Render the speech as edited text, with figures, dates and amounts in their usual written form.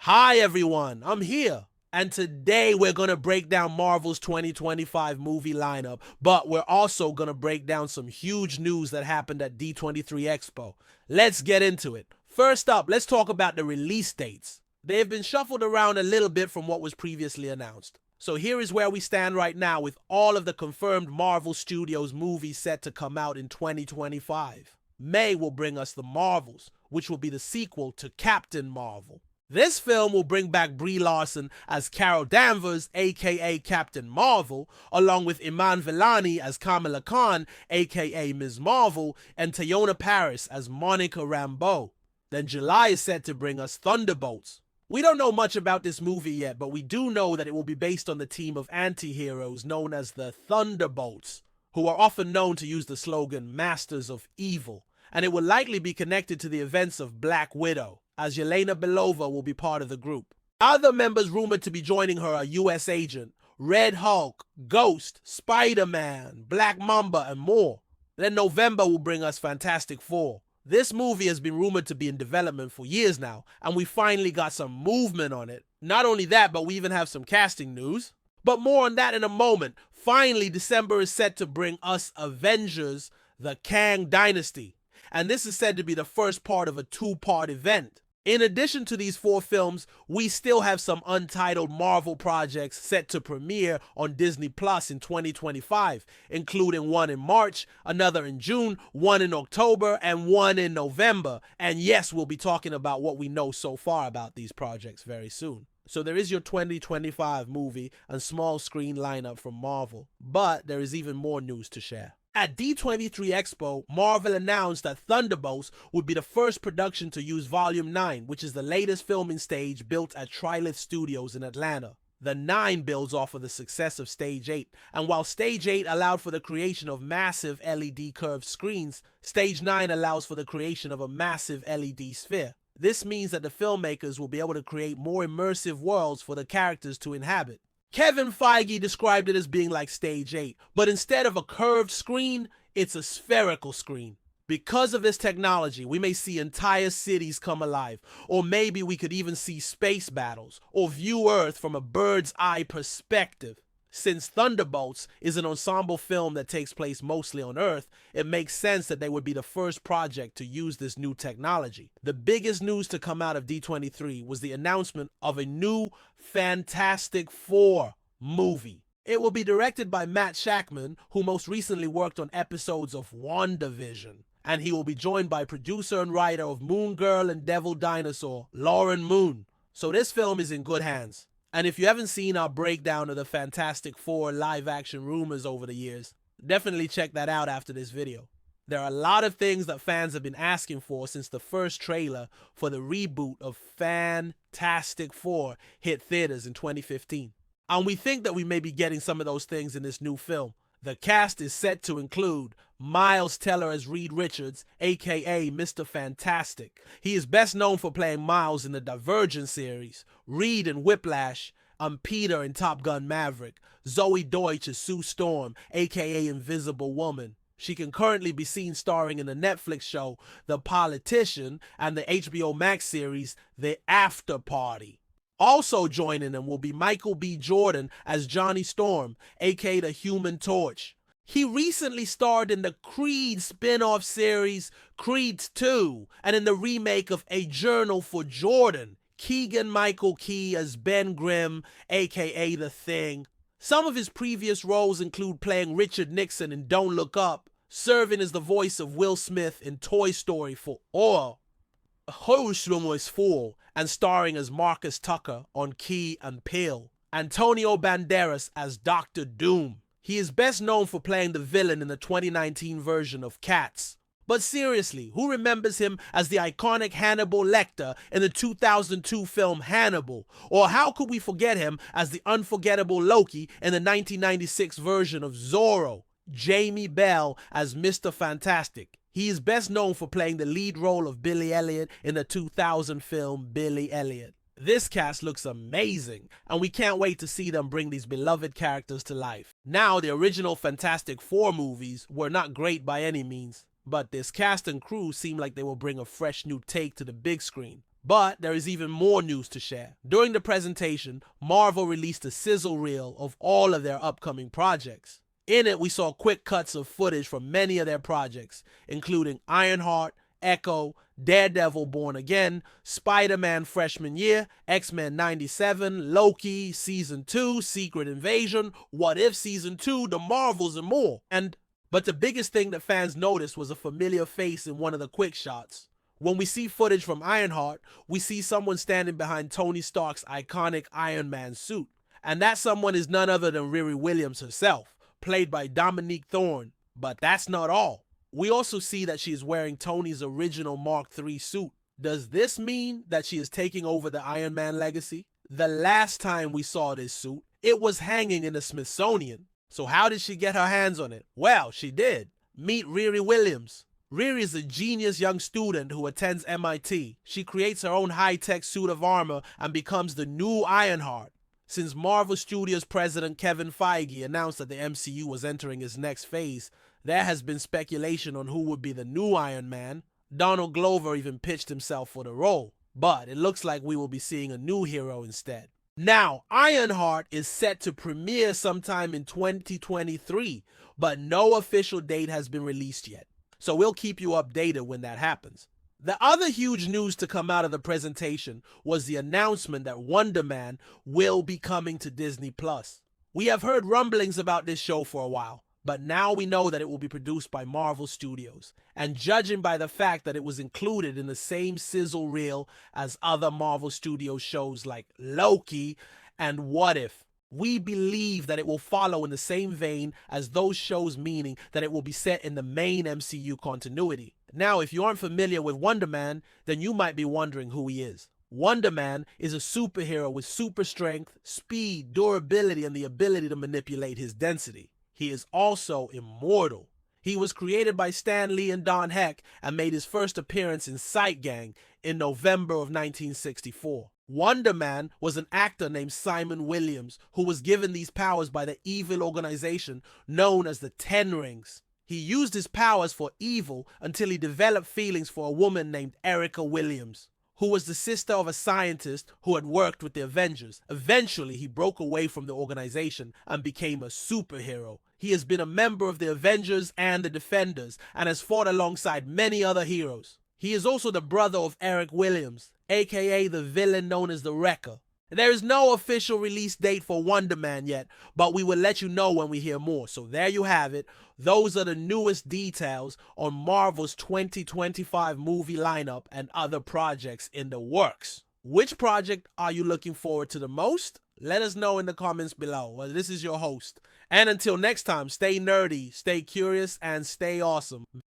Hi everyone, I'm here. And today we're going to break down Marvel's 2025 movie lineup, but we're also going to break down some huge news that happened at D23 Expo. Let's get into it. First up, let's talk about the release dates. They have been shuffled around a little bit from what was previously announced. So here is where we stand right now with all of the confirmed Marvel Studios movies set to come out in 2025. May will bring us The Marvels, which will be the sequel to Captain Marvel. This film will bring back Brie Larson as Carol Danvers, aka Captain Marvel, along with Iman Vellani as Kamala Khan, aka Ms. Marvel, and Teyonah Parris as Monica Rambeau. Then July is set to bring us Thunderbolts. We don't know much about this movie yet, but we do know that it will be based on the team of anti-heroes known as the Thunderbolts, who are often known to use the slogan Masters of Evil, and it will likely be connected to the events of Black Widow, as Yelena Belova will be part of the group. Other members rumored to be joining her are US Agent, Red Hulk, Ghost, Spider-Man, Black Mamba, and more. Then November will bring us Fantastic Four. This movie has been rumored to be in development for years now, and we finally got some movement on it. Not only that, but we even have some casting news. But more on that in a moment. Finally, December is set to bring us Avengers, the Kang Dynasty. And this is said to be the first part of a two-part event. In addition to these four films, we still have some untitled Marvel projects set to premiere on Disney Plus in 2025, including one in March, another in June, one in October, and one in November. And yes, we'll be talking about what we know so far about these projects very soon. So there is your 2025 movie and small screen lineup from Marvel. But there is even more news to share. At D23 Expo, Marvel announced that Thunderbolts would be the first production to use Volume 9, which is the latest filming stage built at Trilith Studios in Atlanta. The 9 builds off of the success of Stage 8, and while Stage 8 allowed for the creation of massive LED curved screens, Stage 9 allows for the creation of a massive LED sphere. This means that the filmmakers will be able to create more immersive worlds for the characters to inhabit. Kevin Feige described it as being like Stage 8, but instead of a curved screen, it's a spherical screen. Because of this technology, we may see entire cities come alive, or maybe we could even see space battles, or view Earth from a bird's eye perspective. Since Thunderbolts is an ensemble film that takes place mostly on Earth, it makes sense that they would be the first project to use this new technology. The biggest news to come out of D23 was the announcement of a new Fantastic Four movie. It will be directed by Matt Shakman, who most recently worked on episodes of WandaVision. And he will be joined by producer and writer of Moon Girl and Devil Dinosaur, Lauren Moon. So this film is in good hands. And if you haven't seen our breakdown of the Fantastic Four live-action rumors over the years, definitely check that out after this video. There are a lot of things that fans have been asking for since the first trailer for the reboot of Fantastic Four hit theaters in 2015. And we think that we may be getting some of those things in this new film. The cast is set to include Miles Teller as Reed Richards, aka Mr. Fantastic. He is best known for playing Miles in the Divergent series, Reed in Whiplash, and Peter in Top Gun Maverick. Zoe Deutsch as Sue Storm, aka Invisible Woman. She can currently be seen starring in the Netflix show The Politician and the HBO Max series The After Party. Also joining them will be Michael B. Jordan as Johnny Storm, aka the Human Torch. He recently starred in the Creed spin-off series Creed 2 and in the remake of A Journal for Jordan. Keegan-Michael Key as Ben Grimm, aka The Thing. Some of his previous roles include playing Richard Nixon in Don't Look Up, serving as the voice of Will Smith in Toy Story 4, was Fool, and starring as Marcus Tucker on Key and Peele. Antonio Banderas as Dr. Doom. He is best known for playing the villain in the 2019 version of Cats. But seriously, who remembers him as the iconic Hannibal Lecter in the 2002 film Hannibal? Or how could we forget him as the unforgettable Loki in the 1996 version of Zorro? Jamie Bell as Mr. Fantastic. He is best known for playing the lead role of Billy Elliot in the 2000 film Billy Elliot. This cast looks amazing, and we can't wait to see them bring these beloved characters to life. Now, the original Fantastic Four movies were not great by any means, but this cast and crew seem like they will bring a fresh new take to the big screen. But there is even more news to share. During the presentation, Marvel released a sizzle reel of all of their upcoming projects. In it, we saw quick cuts of footage from many of their projects, including Ironheart, Echo, Daredevil Born Again, Spider-Man Freshman Year, X-Men 97, Loki, Season 2, Secret Invasion, What If Season 2, The Marvels, and more. But the biggest thing that fans noticed was a familiar face in one of the quick shots. When we see footage from Ironheart, we see someone standing behind Tony Stark's iconic Iron Man suit. And that someone is none other than Riri Williams herself, played by Dominique Thorne. But that's not all. We also see that she is wearing Tony's original Mark III suit. Does this mean that she is taking over the Iron Man legacy? The last time we saw this suit, it was hanging in the Smithsonian. So how did she get her hands on it? Well, she did. Meet Riri Williams. Riri is a genius young student who attends MIT. She creates her own high-tech suit of armor and becomes the new Ironheart. Since Marvel Studios president Kevin Feige announced that the MCU was entering its next phase, there has been speculation on who would be the new Iron Man. Donald Glover even pitched himself for the role, but it looks like we will be seeing a new hero instead. Now, Ironheart is set to premiere sometime in 2023, but no official date has been released yet. So we'll keep you updated when that happens. The other huge news to come out of the presentation was the announcement that Wonder Man will be coming to Disney+. We have heard rumblings about this show for a while, but now we know that it will be produced by Marvel Studios. And judging by the fact that it was included in the same sizzle reel as other Marvel Studios shows like Loki and What If, we believe that it will follow in the same vein as those shows, meaning that it will be set in the main MCU continuity. Now, if you aren't familiar with Wonder Man, then you might be wondering who he is. Wonder Man is a superhero with super strength, speed, durability, and the ability to manipulate his density. He is also immortal. He was created by Stan Lee and Don Heck and made his first appearance in Sight Gang in November of 1964. Wonder Man was an actor named Simon Williams who was given these powers by the evil organization known as the Ten Rings. He used his powers for evil until he developed feelings for a woman named Erica Williams, who was the sister of a scientist who had worked with the Avengers. Eventually, he broke away from the organization and became a superhero. He has been a member of the Avengers and the Defenders and has fought alongside many other heroes. He is also the brother of Eric Williams, aka the villain known as the Wrecker. There is no official release date for Wonder Man yet, but we will let you know when we hear more. So there you have it. Those are the newest details on Marvel's 2025 movie lineup and other projects in the works. Which project are you looking forward to the most? Let us know in the comments below. Well, this is your host. And until next time, stay nerdy, stay curious, and stay awesome.